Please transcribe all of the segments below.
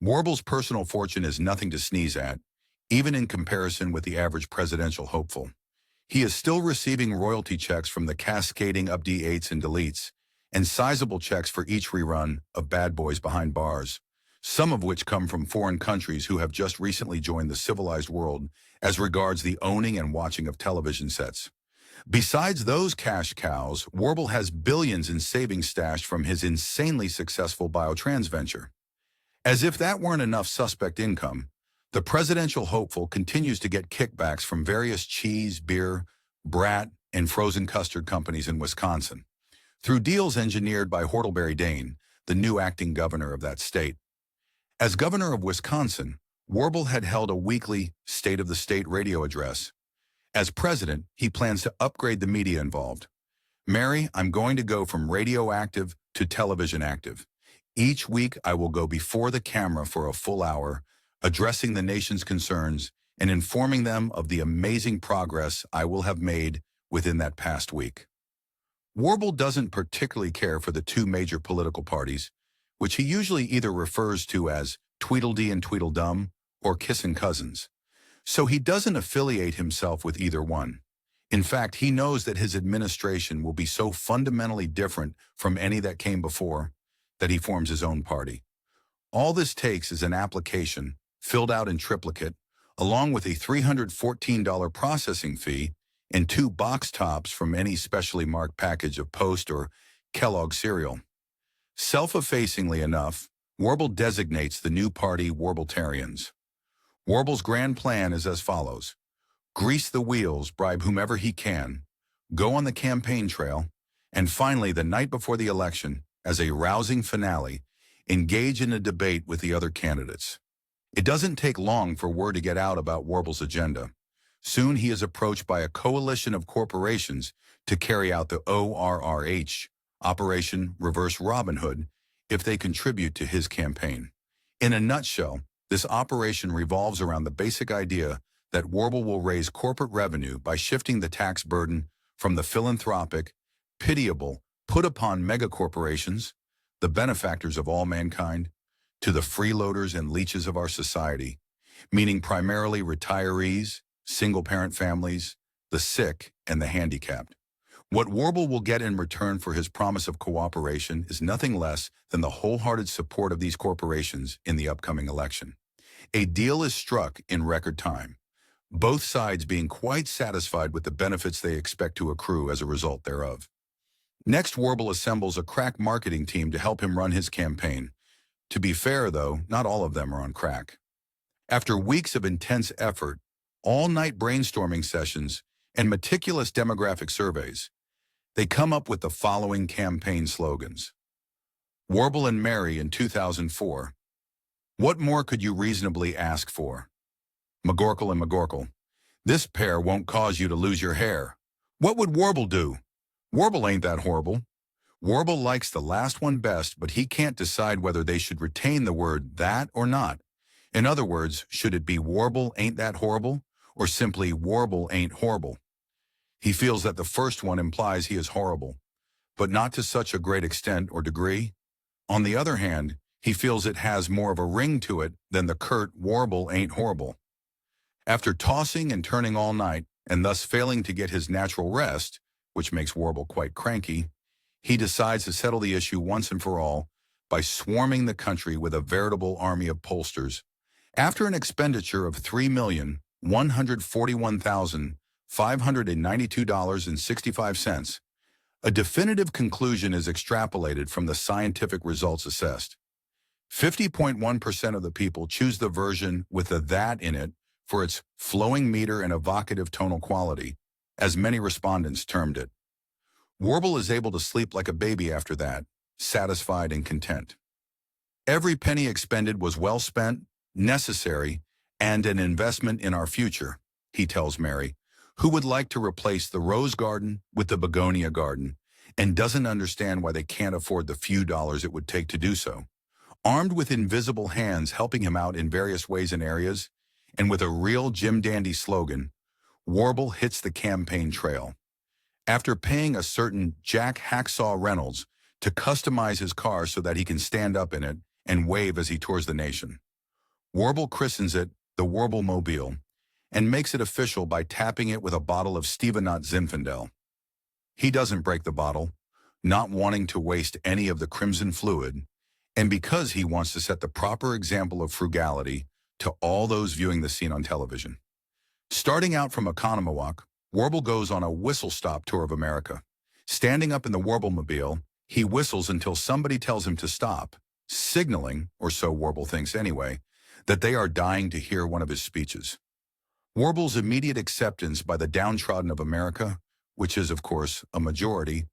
Warble's personal fortune is nothing to sneeze at, even in comparison with the average presidential hopeful. He is still receiving royalty checks from the cascading updates and deletes, and sizable checks for each rerun of Bad Boys Behind Bars, some of which come from foreign countries who have just recently joined the civilized world as regards the owning and watching of television sets. Besides those cash cows, Warble has billions in savings stashed from his insanely successful biotrans venture. As if that weren't enough suspect income, the presidential hopeful continues to get kickbacks from various cheese, beer, brat, and frozen custard companies in Wisconsin, through deals engineered by Hortleberry Dane, the new acting governor of that state. As governor of Wisconsin, Warble had held a weekly State of the State radio address. As president, he plans to upgrade the media involved. Mary, I'm going to go from radioactive to television active. Each week, I will go before the camera for a full hour, addressing the nation's concerns and informing them of the amazing progress I will have made within that past week. Warble doesn't particularly care for the two major political parties, which he usually either refers to as Tweedledee and Tweedledum or Kissin' Cousins. So he doesn't affiliate himself with either one. In fact, he knows that his administration will be so fundamentally different from any that came before that he forms his own party. All this takes is an application, filled out in triplicate, along with a $314 processing fee and 2 box tops from any specially marked package of Post or Kellogg cereal. Self-effacingly enough, Warble designates the new party Warbletarians. Warble's grand plan is as follows: grease the wheels, bribe whomever he can, go on the campaign trail, and finally, the night before the election, as a rousing finale, engage in a debate with the other candidates. It doesn't take long for word to get out about Warble's agenda. Soon he is approached by a coalition of corporations to carry out the ORRH, Operation Reverse Robin Hood, if they contribute to his campaign. In a nutshell, this operation revolves around the basic idea that Warble will raise corporate revenue by shifting the tax burden from the philanthropic, pitiable, put upon megacorporations, the benefactors of all mankind, to the freeloaders and leeches of our society, meaning primarily retirees, single-parent families, the sick, and the handicapped. What Warble will get in return for his promise of cooperation is nothing less than the wholehearted support of these corporations in the upcoming election. A deal is struck in record time, both sides being quite satisfied with the benefits they expect to accrue as a result thereof. Next, Warble assembles a crack marketing team to help him run his campaign. To be fair, though, not all of them are on crack. After weeks of intense effort, all-night brainstorming sessions, and meticulous demographic surveys, they come up with the following campaign slogans. Warble and Mary in 2004. What more could you reasonably ask for? McGorkle and McGorkle. This pair won't cause you to lose your hair. What would Warble do? Warble ain't that horrible. Warble likes the last one best, but he can't decide whether they should retain the word that or not. In other words, should it be Warble ain't that horrible, or simply Warble ain't horrible? He feels that the first one implies he is horrible, but not to such a great extent or degree. On the other hand, he feels it has more of a ring to it than the curt Warble ain't horrible. After tossing and turning all night, and thus failing to get his natural rest, which makes Warble quite cranky, he decides to settle the issue once and for all by swarming the country with a veritable army of pollsters. After an expenditure of $3,141,592.65, a definitive conclusion is extrapolated from the scientific results assessed. 50.1% of the people choose the version with the that in it for its flowing meter and evocative tonal quality, as many respondents termed it. Warble is able to sleep like a baby after that, satisfied and content. Every penny expended was well spent, necessary, and an investment in our future, he tells Mary, who would like to replace the rose garden with the begonia garden and doesn't understand why they can't afford the few dollars it would take to do so. Armed with invisible hands helping him out in various ways and areas, and with a real Jim Dandy slogan, Warble hits the campaign trail. After paying a certain Jack Hacksaw Reynolds to customize his car so that he can stand up in it and wave as he tours the nation. Warble christens it the Warble Mobile and makes it official by tapping it with a bottle of Stevenot Zinfandel. He doesn't break the bottle, not wanting to waste any of the crimson fluid, and because he wants to set the proper example of frugality to all those viewing the scene on television. Starting out from Oconomowoc, Warble goes on a whistle-stop tour of America. Standing up in the Warble Mobile, he whistles until somebody tells him to stop, signaling, or so Warble thinks anyway, that they are dying to hear one of his speeches. Warble's immediate acceptance by the downtrodden of America, which is, of course, a majority,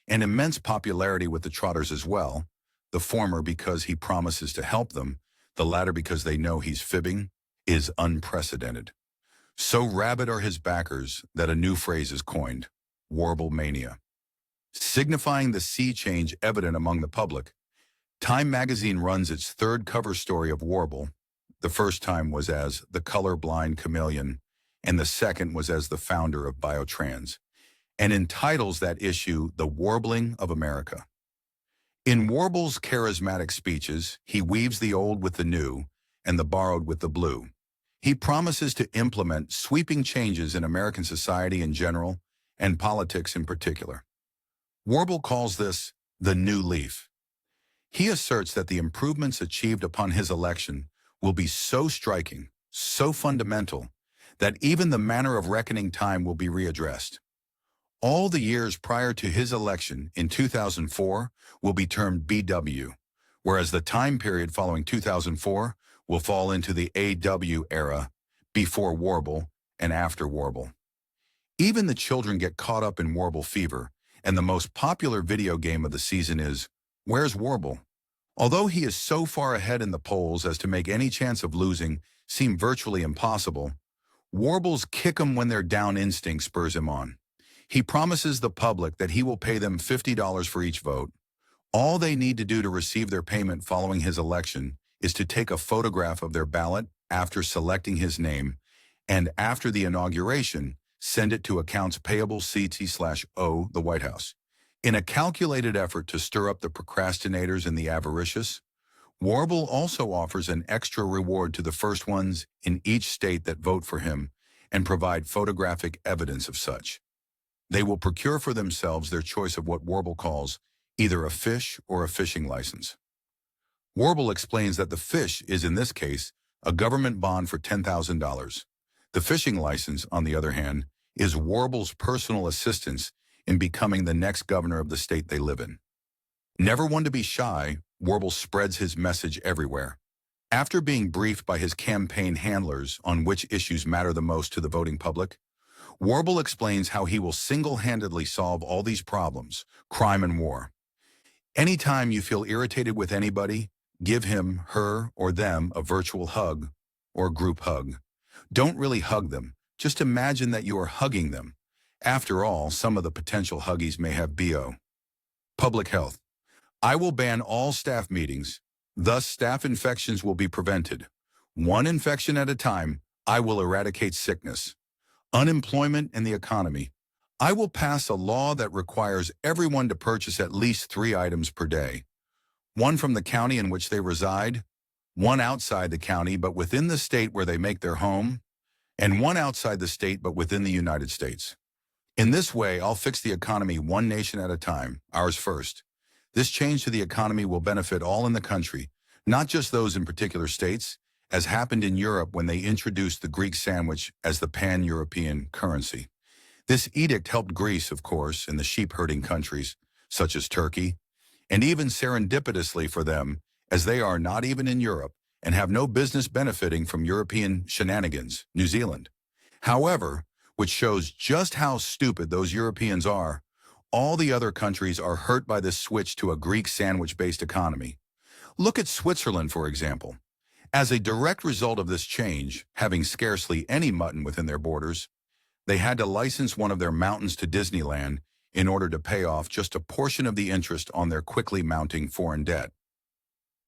and immense popularity with the trotters as well, the former because he promises to help them, the latter because they know he's fibbing, is unprecedented. So rabid are his backers that a new phrase is coined, Warble Mania. Signifying the sea change evident among the public, Time magazine runs its third cover story of Warble. The first time was as the colorblind chameleon, and the second was as the founder of Biotrans, and entitles that issue The Warbling of America. In Warble's charismatic speeches, he weaves the old with the new and the borrowed with the blue. He promises to implement sweeping changes in American society in general and politics in particular. Warble calls this the new leaf. He asserts that the improvements achieved upon his election will be so striking, so fundamental, that even the manner of reckoning time will be readdressed. All the years prior to his election in 2004 will be termed BW, whereas the time period following 2004 will fall into the AW era, before Warble and after Warble. Even the children get caught up in Warble fever, and the most popular video game of the season is Where's Warble? Although he is so far ahead in the polls as to make any chance of losing seem virtually impossible, Warble's kick-em-when-they're-down instinct spurs him on. He promises the public that he will pay them $50 for each vote. All they need to do to receive their payment following his election is to take a photograph of their ballot after selecting his name, and after the inauguration, send it to accounts payable CT/O, the White House. In a calculated effort to stir up the procrastinators and the avaricious, Warble also offers an extra reward to the first ones in each state that vote for him and provide photographic evidence of such. They will procure for themselves their choice of what Warble calls either a fish or a fishing license. Warble explains that the fish is, in this case, a government bond for $10,000. The fishing license, on the other hand, is Warble's personal assistance in becoming the next governor of the state they live in. Never one to be shy, Warble spreads his message everywhere. After being briefed by his campaign handlers on which issues matter the most to the voting public, Warble explains how he will single-handedly solve all these problems, crime and war. Anytime you feel irritated with anybody, give him, her, or them a virtual hug or group hug. Don't really hug them. Just imagine that you are hugging them. After all, some of the potential huggies may have BO. Public health. I will ban all staff meetings. Thus, staff infections will be prevented. One infection at a time, I will eradicate sickness. Unemployment and the economy. I will pass a law that requires everyone to purchase at least 3 items per day. One from the county in which they reside, one outside the county but within the state where they make their home, and one outside the state but within the United States. In this way, I'll fix the economy one nation at a time, ours first. This change to the economy will benefit all in the country, not just those in particular states, as happened in Europe when they introduced the Greek sandwich as the pan-European currency. This edict helped Greece, of course, in the sheep-herding countries, such as Turkey, and even serendipitously for them, as they are not even in Europe and have no business benefiting from European shenanigans, New Zealand. However, which shows just how stupid those Europeans are, all the other countries are hurt by this switch to a Greek sandwich-based economy. Look at Switzerland, for example. As a direct result of this change, having scarcely any mutton within their borders, they had to license one of their mountains to Disneyland in order to pay off just a portion of the interest on their quickly mounting foreign debt.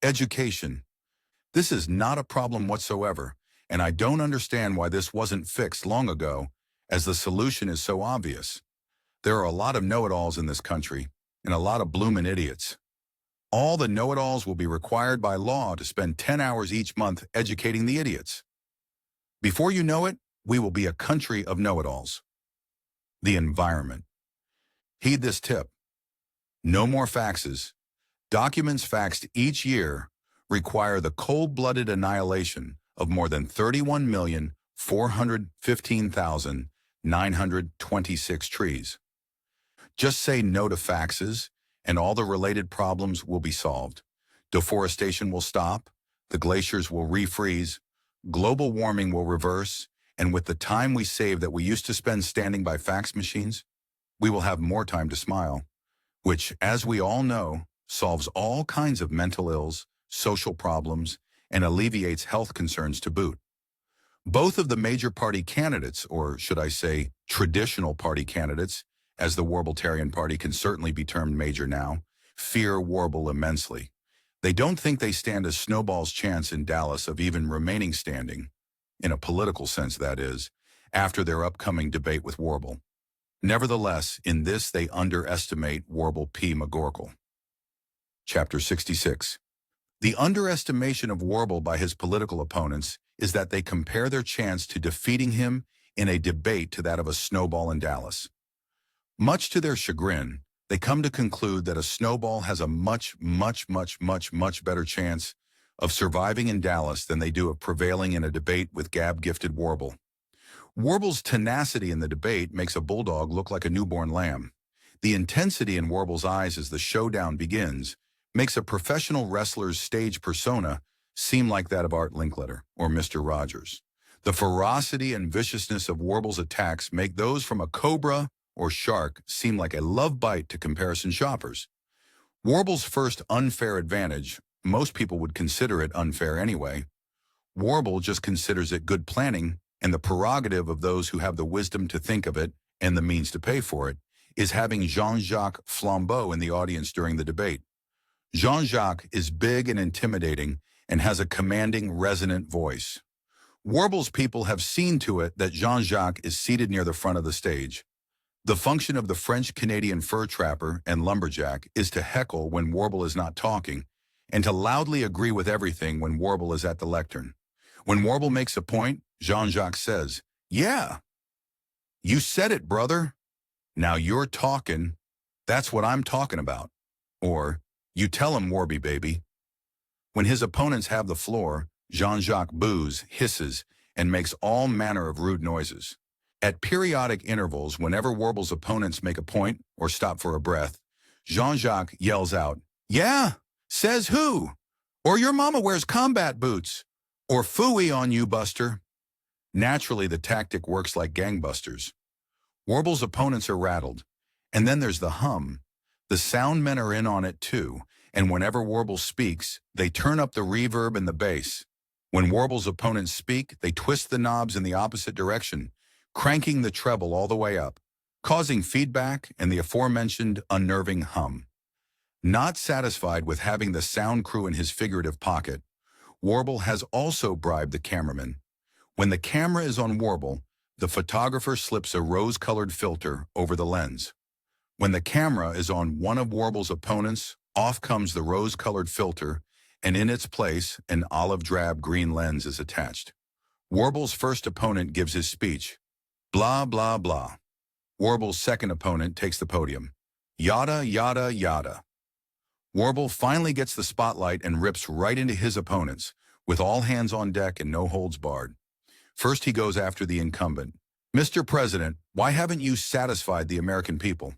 Education. This is not a problem whatsoever, and I don't understand why this wasn't fixed long ago, as the solution is so obvious. There are a lot of know-it-alls in this country, and a lot of bloomin' idiots. All the know-it-alls will be required by law to spend 10 hours each month educating the idiots. Before you know it, we will be a country of know-it-alls. The environment. Heed this tip. No more faxes. Documents faxed each year require the cold-blooded annihilation of more than 31,415,926 trees. Just say no to faxes, and all the related problems will be solved. Deforestation will stop, the glaciers will refreeze, global warming will reverse, and with the time we save that we used to spend standing by fax machines, we will have more time to smile, which, as we all know, solves all kinds of mental ills, social problems, and alleviates health concerns to boot. Both of the major party candidates, or should I say traditional party candidates, as the Warbletarian Party can certainly be termed major now, fear Warble immensely. They don't think they stand a snowball's chance in Dallas of even remaining standing, in a political sense that is, after their upcoming debate with Warble. Nevertheless, in this they underestimate Warble P. McGorkle. Chapter 66. The underestimation of Warble by his political opponents is that they compare their chance to defeating him in a debate to that of a snowball in Dallas. Much to their chagrin, they come to conclude that a snowball has a much better chance of surviving in Dallas than they do of prevailing in a debate with gab-gifted Warble. Warble's tenacity in the debate makes a bulldog look like a newborn lamb. The intensity in Warble's eyes as the showdown begins makes a professional wrestler's stage persona seem like that of Art Linkletter or Mr. Rogers. The ferocity and viciousness of Warble's attacks make those from a cobra or shark seem like a love bite to comparison shoppers. Warble's first unfair advantage, most people would consider it unfair anyway. Warble just considers it good planning, and the prerogative of those who have the wisdom to think of it and the means to pay for it is having Jean-Jacques Flambeau in the audience during the debate. Jean-Jacques is big and intimidating and has a commanding, resonant voice. Warble's people have seen to it that Jean-Jacques is seated near the front of the stage. The function of the French-Canadian fur trapper and lumberjack is to heckle when Warble is not talking and to loudly agree with everything when Warble is at the lectern. When Warble makes a point, Jean-Jacques says, "Yeah, you said it, brother. Now you're talking. That's what I'm talking about." Or, "You tell him, Warby baby." When his opponents have the floor, Jean-Jacques boos, hisses, and makes all manner of rude noises. At periodic intervals, whenever Warble's opponents make a point or stop for a breath, Jean-Jacques yells out, "Yeah, says who? Or your mama wears combat boots? Or phooey on you, Buster." Naturally, the tactic works like gangbusters. Warble's opponents are rattled, and then there's the hum. The sound men are in on it too, and whenever Warble speaks, they turn up the reverb and the bass. When Warble's opponents speak, they twist the knobs in the opposite direction, cranking the treble all the way up, causing feedback and the aforementioned unnerving hum. Not satisfied with having the sound crew in his figurative pocket, Warble has also bribed the cameraman. When the camera is on Warble, the photographer slips a rose-colored filter over the lens. When the camera is on one of Warble's opponents, off comes the rose-colored filter, and in its place, an olive-drab green lens is attached. Warble's first opponent gives his speech. Blah, blah, blah. Warble's second opponent takes the podium. Yada, yada, yada. Warble finally gets the spotlight and rips right into his opponents, with all hands on deck and no holds barred. First he goes after the incumbent. "Mr. President, why haven't you satisfied the American people?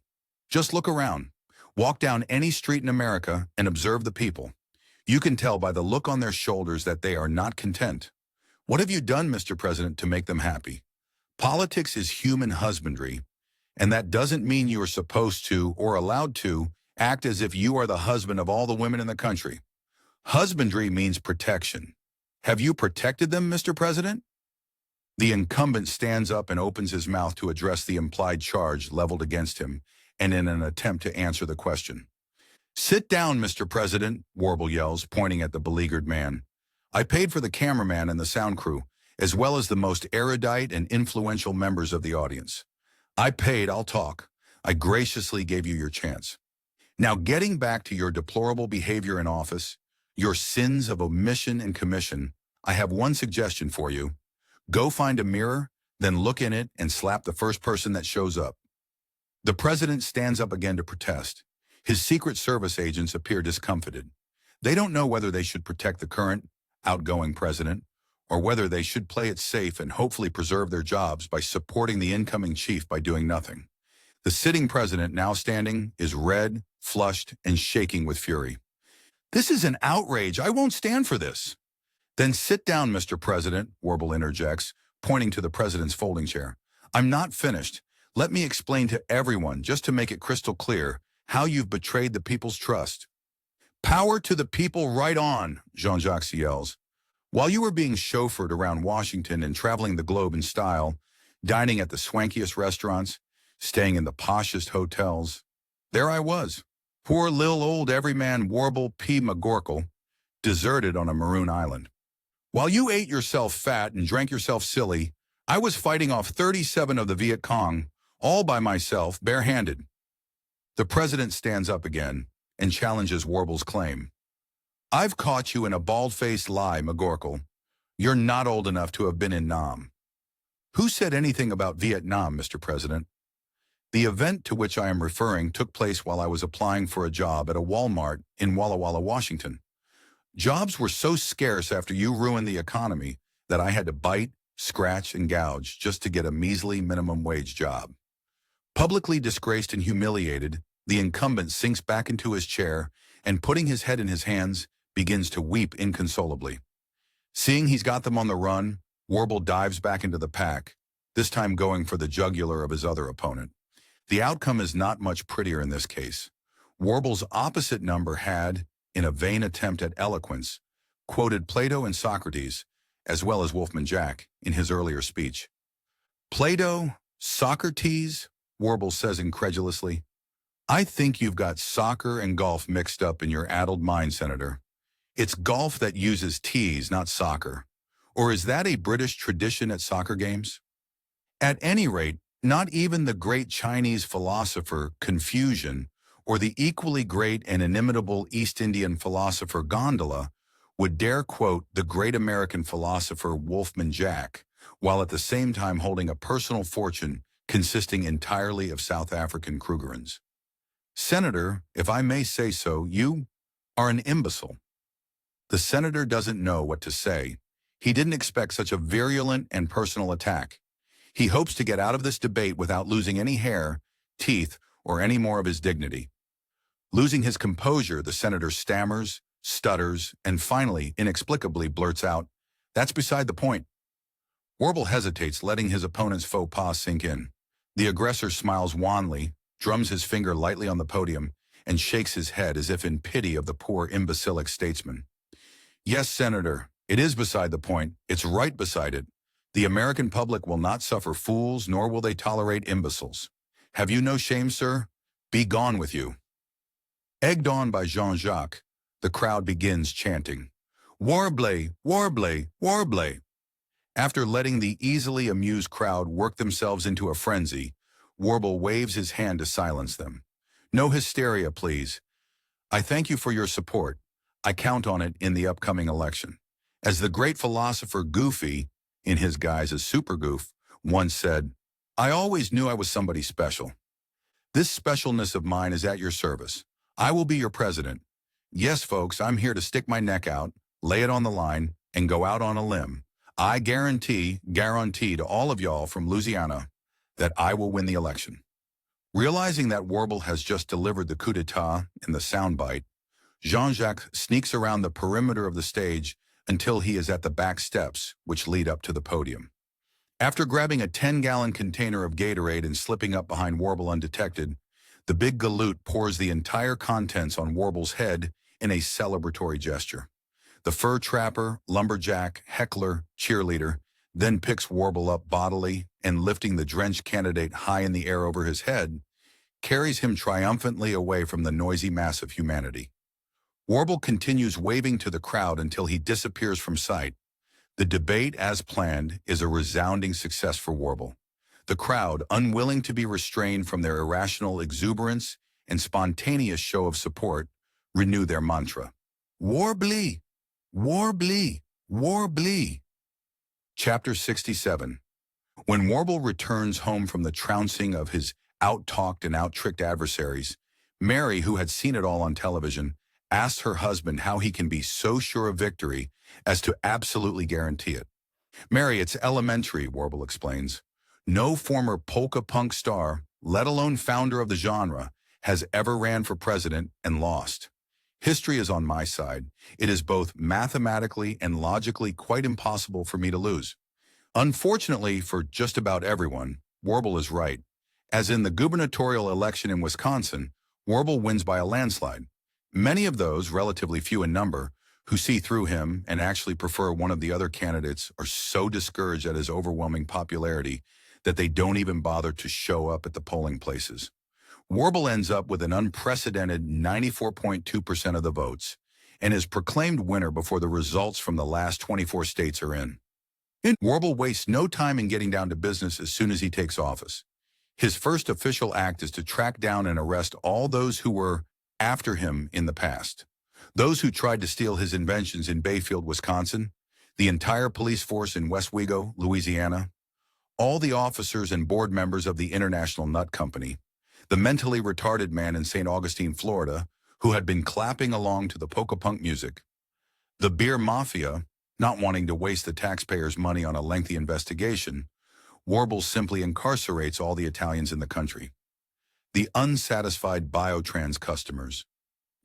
Just look around. Walk down any street in America and observe the people. You can tell by the look on their shoulders that they are not content. What have you done, Mr. President, to make them happy? Politics is human husbandry, and that doesn't mean you are supposed to or allowed to act as if you are the husband of all the women in the country. Husbandry means protection. Have you protected them, Mr. President?" The incumbent stands up and opens his mouth to address the implied charge leveled against him, and in an attempt to answer the question. "Sit down, Mr. President," Warble yells, pointing at the beleaguered man. "I paid for the cameraman and the sound crew, as well as the most erudite and influential members of the audience. I paid, I'll talk. I graciously gave you your chance. Now, getting back to your deplorable behavior in office, your sins of omission and commission, I have one suggestion for you. Go find a mirror, then look in it and slap the first person that shows up. The president stands up again to protest. His Secret Service agents appear discomfited. They don't know whether they should protect the current, outgoing president, or whether they should play it safe and hopefully preserve their jobs by supporting the incoming chief by doing nothing. The sitting president, now standing, is red, flushed, and shaking with fury. "This is an outrage. I won't stand for this." "Then sit down, Mr. President," Warble interjects, pointing to the president's folding chair. "I'm not finished. Let me explain to everyone, just to make it crystal clear, how you've betrayed the people's trust." "Power to the people, right on," Jean-Jacques yells. "While you were being chauffeured around Washington and traveling the globe in style, dining at the swankiest restaurants, staying in the poshest hotels, there I was, poor lil old everyman Warble P. McGorkle, deserted on a maroon island. While you ate yourself fat and drank yourself silly, I was fighting off 37 of the Viet Cong, all by myself, barehanded." The president stands up again and challenges Warble's claim. "I've caught you in a bald-faced lie, McGorkle. You're not old enough to have been in Nam." "Who said anything about Vietnam, Mr. President?" "The event to which I am referring took place while I was applying for a job at a Walmart in Walla Walla, Washington. Jobs were so scarce after you ruined the economy that I had to bite, scratch, and gouge just to get a measly minimum wage job." Publicly disgraced and humiliated, the incumbent sinks back into his chair and, putting his head in his hands, begins to weep inconsolably. Seeing he's got them on the run, Warble dives back into the pack, this time going for the jugular of his other opponent. The outcome is not much prettier in this case. Warble's opposite number had, in a vain attempt at eloquence, quoted Plato and Socrates, as well as Wolfman Jack, in his earlier speech. "Plato? Socrates?" Warble says incredulously. "I think you've got soccer and golf mixed up in your addled mind, Senator. It's golf that uses tees, not soccer. Or is that a British tradition at soccer games? At any rate, not even the great Chinese philosopher Confucian or the equally great and inimitable East Indian philosopher Gondola would dare quote the great American philosopher Wolfman Jack, while at the same time holding a personal fortune consisting entirely of South African Krugerrands. Senator, if I may say so, you are an imbecile." The senator doesn't know what to say. He didn't expect such a virulent and personal attack. He hopes to get out of this debate without losing any hair, teeth, or any more of his dignity. Losing his composure, the senator stammers, stutters, and finally, inexplicably, blurts out, "That's beside the point." Warble hesitates, letting his opponent's faux pas sink in. The aggressor smiles wanly, drums his finger lightly on the podium, and shakes his head as if in pity of the poor imbecilic statesman. "Yes, Senator, it is beside the point. It's right beside it. The American public will not suffer fools, nor will they tolerate imbeciles. Have you no shame, sir? Be gone with you." Egged on by Jean-Jacques, the crowd begins chanting, "Warble, Warble, Warble." After letting the easily amused crowd work themselves into a frenzy, Warble waves his hand to silence them. "No hysteria, please. I thank you for your support. I count on it in the upcoming election. As the great philosopher Goofy, in his guise as Super Goof, once said, I always knew I was somebody special. This specialness of mine is at your service. I will be your president. Yes, folks, I'm here to stick my neck out, lay it on the line, and go out on a limb. I guarantee to all of y'all from Louisiana that I will win the election." Realizing that Warble has just delivered the coup d'etat in the soundbite, Jean-Jacques sneaks around the perimeter of the stage until he is at the back steps, which lead up to the podium. After grabbing a 10-gallon container of Gatorade and slipping up behind Warble undetected, the big galoot pours the entire contents on Warble's head in a celebratory gesture. The fur trapper, lumberjack, heckler, cheerleader then picks Warble up bodily and, lifting the drenched candidate high in the air over his head, carries him triumphantly away from the noisy mass of humanity. Warble continues waving to the crowd until he disappears from sight. The debate, as planned, is a resounding success for Warble. The crowd, unwilling to be restrained from their irrational exuberance and spontaneous show of support renew their mantra. Warble! Warble! Warble! Chapter 67. When Warble returns home from the trouncing of his out-talked and out-tricked adversaries, Mary, who had seen it all on television, asks her husband how he can be so sure of victory as to absolutely guarantee it. Mary, it's elementary, Warble explains. No former polka punk star, let alone founder of the genre, has ever ran for president and lost. History is on my side. It is both mathematically and logically quite impossible for me to lose. Unfortunately for just about everyone, Warble is right. As in the gubernatorial election in Wisconsin, Warble wins by a landslide. Many of those, relatively few in number, who see through him and actually prefer one of the other candidates are so discouraged at his overwhelming popularity that they don't even bother to show up at the polling places. Warble ends up with an unprecedented 94.2% of the votes and is proclaimed winner before the results from the last 24 states are in. Warble wastes no time in getting down to business as soon as he takes office. His first official act is to track down and arrest all those who were after him in the past. Those who tried to steal his inventions in Bayfield, Wisconsin, the entire police force in Westwego, Louisiana, all the officers and board members of the International Nut Company, the mentally retarded man in St. Augustine, Florida, who had been clapping along to the polka punk music, the beer mafia, not wanting to waste the taxpayers' money on a lengthy investigation. Warble simply incarcerates all the Italians in the country. The unsatisfied biotrans customers.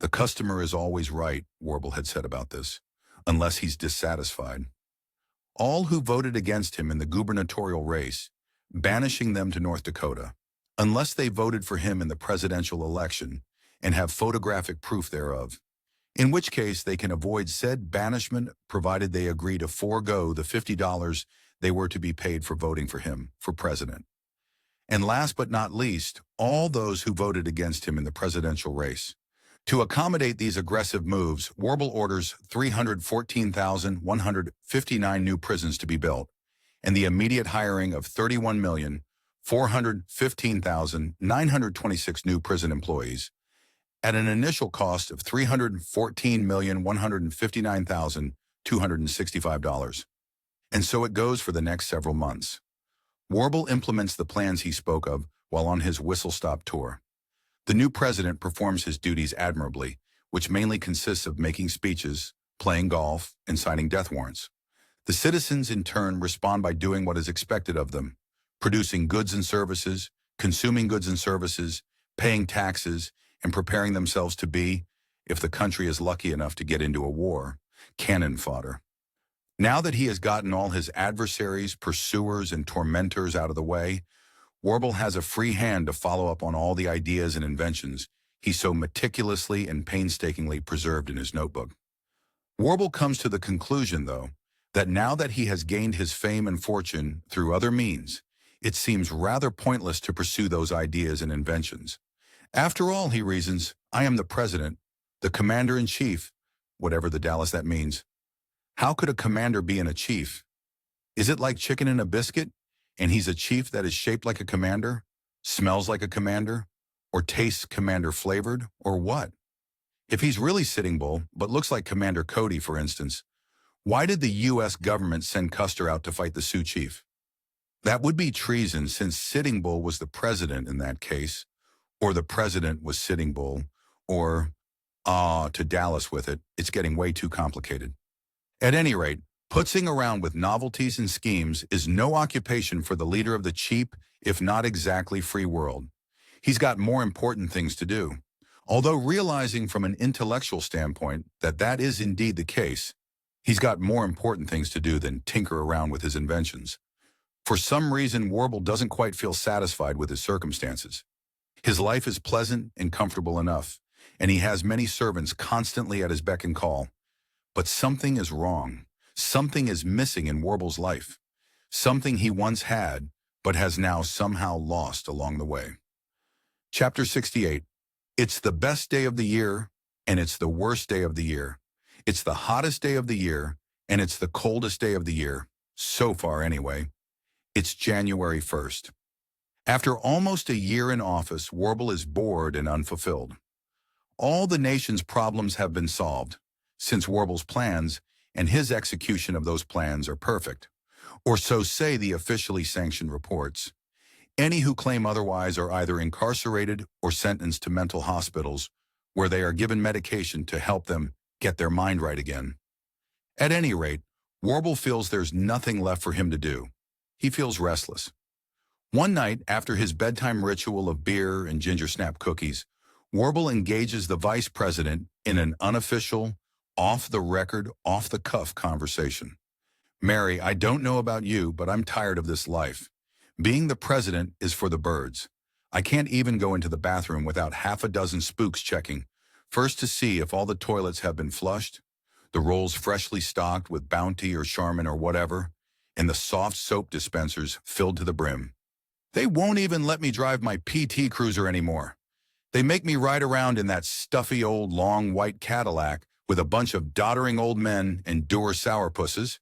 The customer is always right, Warble had said about this, unless he's dissatisfied. All who voted against him in the gubernatorial race, banishing them to North Dakota, unless they voted for him in the presidential election and have photographic proof thereof, in which case they can avoid said banishment provided they agree to forego the $50 they were to be paid for voting for him for president. And last but not least, all those who voted against him in the presidential race. To accommodate these aggressive moves, Warble orders 314,159 new prisons to be built, and the immediate hiring of 31,415,926 new prison employees, at an initial cost of $314,159,265. And so it goes for the next several months. Warble implements the plans he spoke of while on his whistle-stop tour. The new president performs his duties admirably, which mainly consists of making speeches, playing golf, and signing death warrants. The citizens, in turn, respond by doing what is expected of them, producing goods and services, consuming goods and services, paying taxes, and preparing themselves to be, if the country is lucky enough to get into a war, cannon fodder. Now that he has gotten all his adversaries, pursuers, and tormentors out of the way, Warble has a free hand to follow up on all the ideas and inventions he so meticulously and painstakingly preserved in his notebook. Warble comes to the conclusion, though, that now that he has gained his fame and fortune through other means, it seems rather pointless to pursue those ideas and inventions. After all, he reasons, I am the president, the commander-in-chief, whatever the Dallas that means. How could a commander be in a chief? Is it like chicken in a biscuit? And he's a chief that is shaped like a commander, smells like a commander, or tastes commander-flavored, or what? If he's really Sitting Bull, but looks like Commander Cody, for instance, why did the U.S. government send Custer out to fight the Sioux chief? That would be treason, since Sitting Bull was the president in that case, or the president was Sitting Bull, or, to Dallas with it, it's getting way too complicated. At any rate, putzing around with novelties and schemes is no occupation for the leader of the cheap, if not exactly free world. He's got more important things to do. Although realizing from an intellectual standpoint that that is indeed the case, he's got more important things to do than tinker around with his inventions. For some reason, Warble doesn't quite feel satisfied with his circumstances. His life is pleasant and comfortable enough, and he has many servants constantly at his beck and call. But something is wrong. Something is missing in Warble's life. Something he once had, but has now somehow lost along the way. Chapter 68. It's the best day of the year, and it's the worst day of the year. It's the hottest day of the year, and it's the coldest day of the year. So far, anyway. It's January 1st. After almost a year in office, Warble is bored and unfulfilled. All the nation's problems have been solved, since Warble's plans and his execution of those plans are perfect, or so say the officially sanctioned reports. Any who claim otherwise are either incarcerated or sentenced to mental hospitals, where they are given medication to help them get their mind right again. At any rate, Warble feels there's nothing left for him to do. He feels restless. One night, after his bedtime ritual of beer and ginger snap cookies, Warble engages the vice president in an unofficial, off-the-record, off-the-cuff conversation. "Mary, I don't know about you, but I'm tired of this life. Being the president is for the birds. I can't even go into the bathroom without half a dozen spooks checking, first to see if all the toilets have been flushed, the rolls freshly stocked with Bounty or Charmin or whatever, and the soft soap dispensers filled to the brim. They won't even let me drive my PT Cruiser anymore. They make me ride around in that stuffy old long white Cadillac with a bunch of doddering old men and dour sourpusses.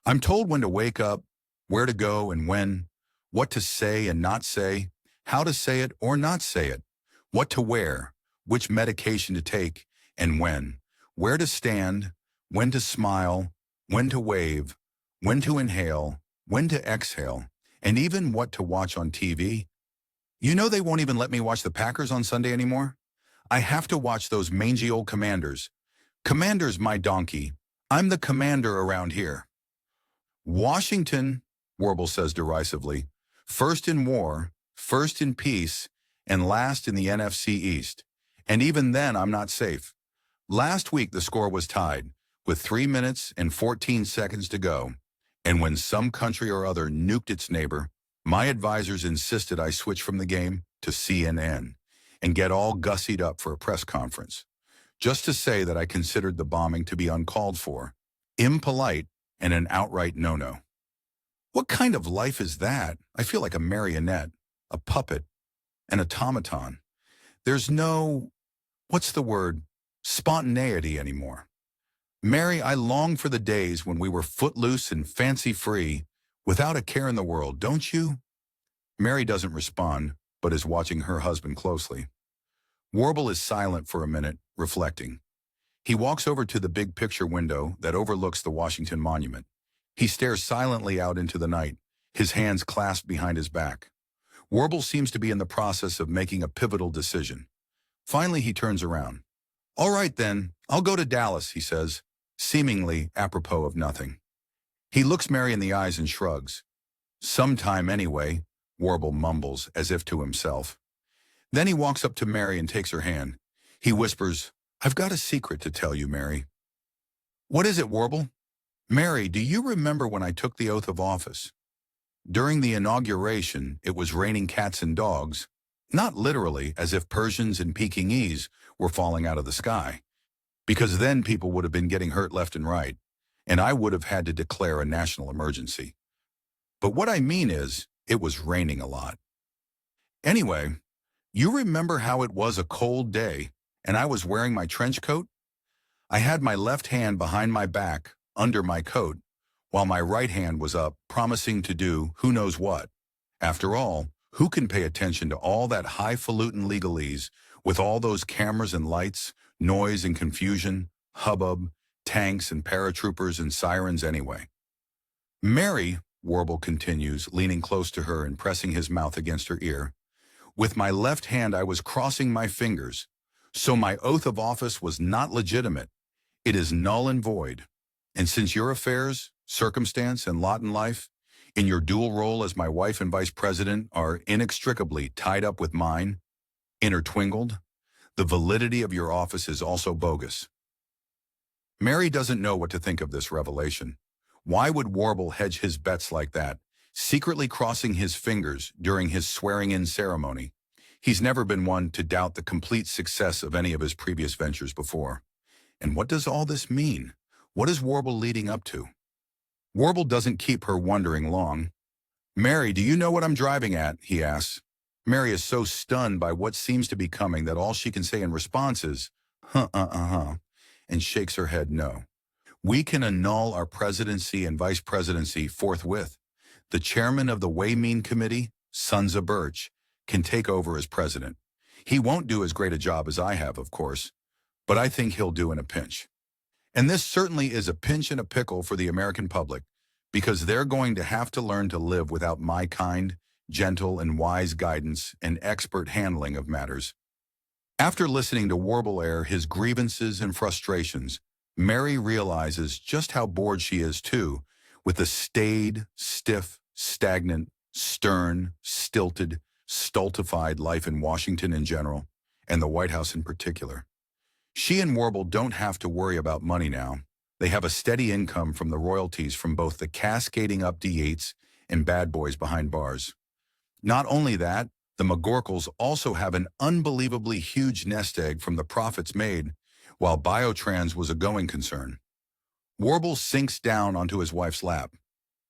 I'm told when to wake up, where to go and when, what to say and not say, how to say it or not say it, what to wear, which medication to take and when, where to stand, when to smile, when to wave, when to inhale, when to exhale, and even what to watch on TV. You know they won't even let me watch the Packers on Sunday anymore? I have to watch those mangy old Commanders. Commander's my donkey. I'm the commander around here." "Washington," Warble says derisively, "first in war, first in peace, and last in the NFC East. And even then I'm not safe. Last week the score was tied, with 3 minutes and 14 seconds to go. And when some country or other nuked its neighbor, my advisors insisted I switch from the game to CNN and get all gussied up for a press conference, just to say that I considered the bombing to be uncalled for, impolite, and an outright no-no. What kind of life is that? I feel like a marionette, a puppet, an automaton. There's no, what's the word, spontaneity anymore. Mary, I long for the days when we were footloose and fancy-free, without a care in the world, don't you?" Mary doesn't respond, but is watching her husband closely. Warble is silent for a minute, reflecting. He walks over to the big picture window that overlooks the Washington Monument. He stares silently out into the night, his hands clasped behind his back. Warble seems to be in the process of making a pivotal decision. Finally, he turns around. "All right, then, I'll go to Dallas," he says, seemingly apropos of nothing. He looks Mary in the eyes and shrugs. "Sometime anyway," Warble mumbles as if to himself. Then he walks up to Mary and takes her hand. He whispers, "I've got a secret to tell you, Mary." "What is it, Warble?" "Mary, do you remember when I took the oath of office? During the inauguration, it was raining cats and dogs, not literally as if Persians and Pekingese were falling out of the sky, because then people would have been getting hurt left and right, and I would have had to declare a national emergency. But what I mean is, it was raining a lot. Anyway, you remember how it was a cold day, and I was wearing my trench coat? I had my left hand behind my back, under my coat, while my right hand was up, promising to do who knows what. After all, who can pay attention to all that highfalutin legalese with all those cameras and lights, noise and confusion, hubbub, tanks and paratroopers and sirens anyway?" "Mary," Warble continues, leaning close to her and pressing his mouth against her ear, "with my left hand I was crossing my fingers, so my oath of office was not legitimate. It is null and void. And since your affairs, circumstance, and lot in life, in your dual role as my wife and vice president, are inextricably tied up with mine, intertwingled, the validity of your office is also bogus." Mary doesn't know what to think of this revelation. Why would Warble hedge his bets like that, secretly crossing his fingers during his swearing-in ceremony? He's never been one to doubt the complete success of any of his previous ventures before. And what does all this mean? What is Warble leading up to? Warble doesn't keep her wondering long. "Mary, do you know what I'm driving at?" he asks. Mary is so stunned by what seems to be coming that all she can say in response is, and shakes her head no. "We can annul our presidency and vice presidency forthwith. The chairman of the Way Mean Committee, Sons of Birch, can take over as president. He won't do as great a job as I have, of course, but I think he'll do in a pinch. And this certainly is a pinch and a pickle for the American public, because they're going to have to learn to live without my kind, gentle, and wise guidance and expert handling of matters. After listening to Warble air his grievances and frustrations, Mary realizes just how bored she is too, with the staid, stiff, stagnant, stern, stilted, stultified life in Washington in general, and the White House in particular. She and Warble don't have to worry about money now. They have a steady income from the royalties from both the cascading up D8s and bad boys behind bars. Not only that, the McGorkles also have an unbelievably huge nest egg from the profits made while Biotrans was a going concern. Warble sinks down onto his wife's lap.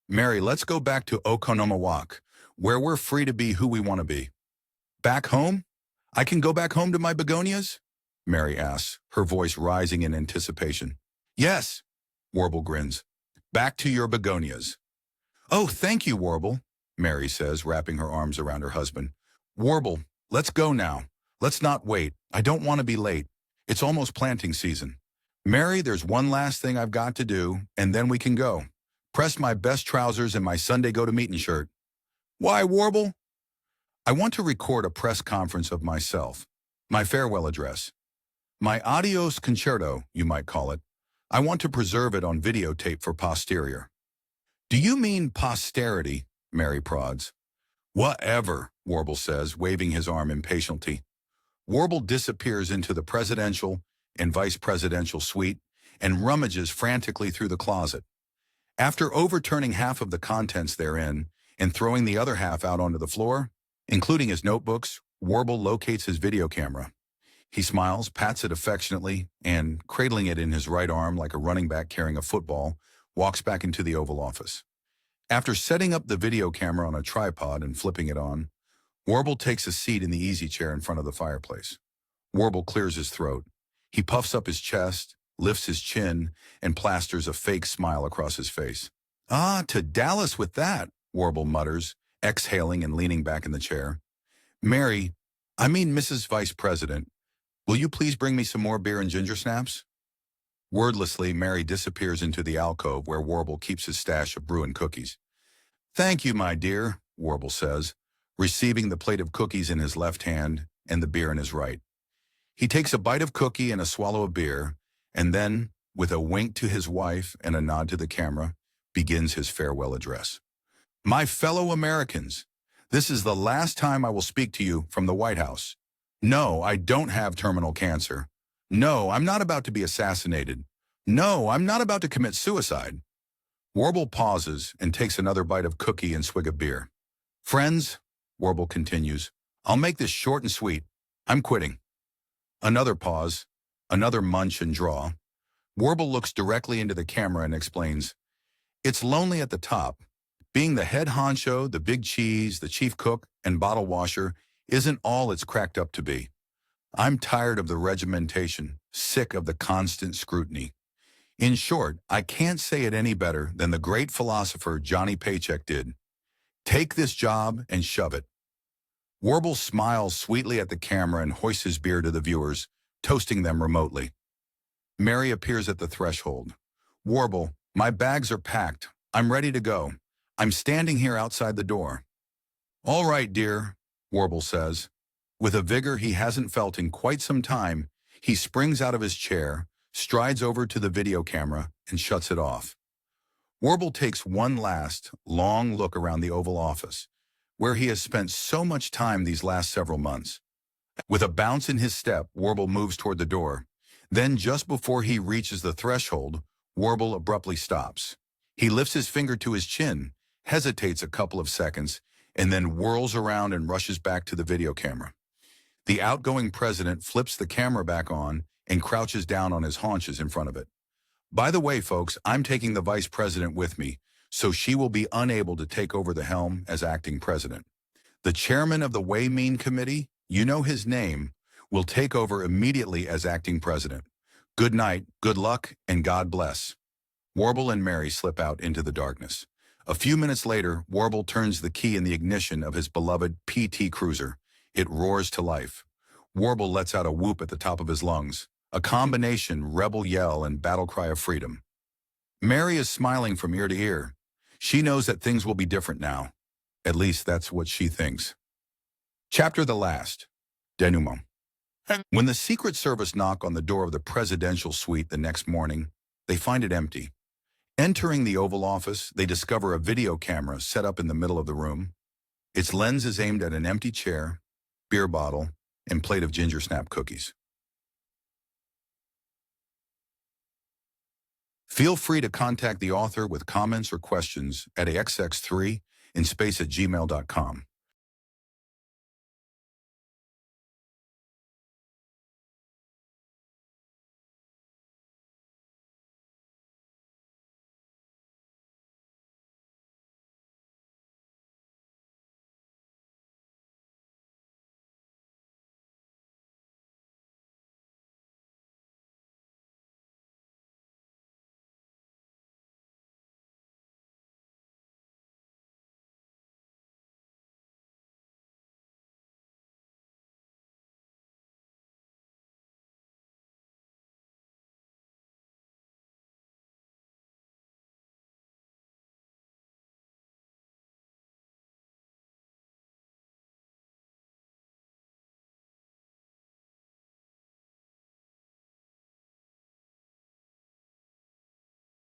Mary, let's go back to Oconomowoc, where we're free to be who we want to be. Back home? I can go back home to my begonias? Mary asks, her voice rising in anticipation. Yes, Warble grins. Back to your begonias. Oh, thank you, Warble, Mary says, wrapping her arms around her husband. Warble, let's go now. Let's not wait. I don't want to be late. It's almost planting season. Mary, there's one last thing I've got to do, and then we can go. Press my best trousers and my Sunday go-to-meeting shirt. Why, Warble? I want to record a press conference of myself, my farewell address. My adios concerto, you might call it. I want to preserve it on videotape for posterior. Do you mean posterity? Mary prods. Whatever, Warble says, waving his arm impatiently. Warble disappears into the presidential and vice presidential suite and rummages frantically through the closet. After overturning half of the contents therein and throwing the other half out onto the floor, including his notebooks, Warble locates his video camera. He smiles, pats it affectionately, and, cradling it in his right arm like a running back carrying a football, walks back into the Oval Office. After setting up the video camera on a tripod and flipping it on, Warble takes a seat in the easy chair in front of the fireplace. Warble clears his throat. He puffs up his chest, lifts his chin, and plasters a fake smile across his face. Ah, to Dallas with that, Warble mutters, exhaling and leaning back in the chair. Mary, I mean Mrs. Vice President, will you please bring me some more beer and ginger snaps? Wordlessly, Mary disappears into the alcove where Warble keeps his stash of Bruin cookies. Thank you, my dear, Warble says, receiving the plate of cookies in his left hand and the beer in his right. He takes a bite of cookie and a swallow of beer, and then, with a wink to his wife and a nod to the camera, begins his farewell address. My fellow Americans, this is the last time I will speak to you from the White House. No, I don't have terminal cancer. No, I'm not about to be assassinated. No, I'm not about to commit suicide. Warble pauses and takes another bite of cookie and swig of beer. Friends, Warble continues, I'll make this short and sweet. I'm quitting. Another pause, another munch and draw. Warble looks directly into the camera and explains, it's lonely at the top. Being the head honcho, the big cheese, the chief cook, and bottle washer isn't all it's cracked up to be. I'm tired of the regimentation, sick of the constant scrutiny. In short, I can't say it any better than the great philosopher Johnny Paycheck did. Take this job and shove it. Warble smiles sweetly at the camera and hoists his beer to the viewers, toasting them remotely. Mary appears at the threshold. Warble, my bags are packed. I'm ready to go. I'm standing here outside the door. All right, dear, Warble says. With a vigor he hasn't felt in quite some time, he springs out of his chair, strides over to the video camera, and shuts it off. Warble takes one last, long look around the Oval Office, where he has spent so much time these last several months. With a bounce in his step, Warble moves toward the door. Then, just before he reaches the threshold, Warble abruptly stops. He lifts his finger to his chin, hesitates a couple of seconds, and then whirls around and rushes back to the video camera. The outgoing president flips the camera back on and crouches down on his haunches in front of it. By the way, folks, I'm taking the vice president with me, so she will be unable to take over the helm as acting president. The chairman of the Way Mean Committee, you know his name, will take over immediately as acting president. Good night, good luck, and God bless. Warble and Mary slip out into the darkness. A few minutes later, Warble turns the key in the ignition of his beloved PT Cruiser. It roars to life. Warble lets out a whoop at the top of his lungs, a combination rebel yell and battle cry of freedom. Mary is smiling from ear to ear. She knows that things will be different now. At least that's what she thinks. Chapter the last. Denouement. When the Secret Service knock on the door of the presidential suite the next morning, they find it empty. Entering the Oval Office, they discover a video camera set up in the middle of the room. Its lens is aimed at an empty chair, beer bottle, and plate of ginger snap cookies. Feel free to contact the author with comments or questions at axx3 in space@gmail.com.